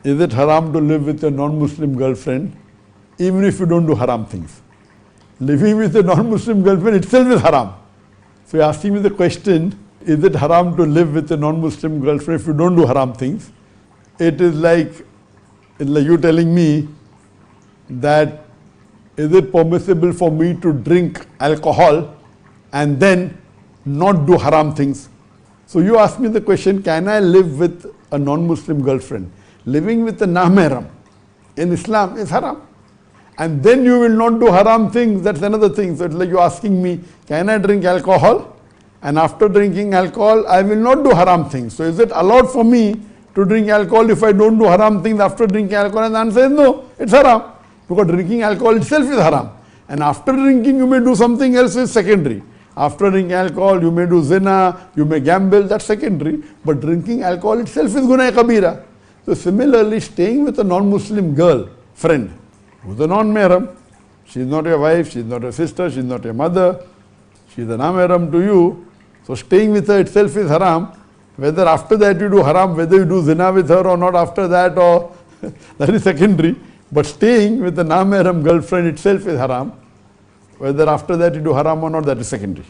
is it haram to live with a non-Muslim girlfriend even if you don't do haram things? Living with a non-Muslim girlfriend itself is haram. So you're asking me the question, is it haram to live with a non-Muslim girlfriend if you don't do haram things? It is like you telling me that is it permissible for me to drink alcohol and then not do haram things? So you ask me the question, can I live with a non-Muslim girlfriend? Living with a non-mahram in Islam is haram. And then you will not do haram things, that's another thing. So it's like you're asking me, can I drink alcohol? And after drinking alcohol, I will not do haram things. So is it allowed for me to drink alcohol if I don't do haram things after drinking alcohol? And the answer is no, it's haram. Because drinking alcohol itself is haram. And after drinking, you may do something else, is secondary. After drinking alcohol, you may do zina, you may gamble, that's secondary. But drinking alcohol itself is gunah kabira. So similarly, staying with a non-Muslim girl, friend, who's a non-mahram, she's not your wife, she's not your sister, she's not your mother, she's a non-mahram to you. So staying with her itself is haram. Whether after that you do haram, whether you do zina with her or not after that, or that is secondary. But staying with a non-mahram girlfriend itself is haram. Whether after that you do haram or not, that is secondary.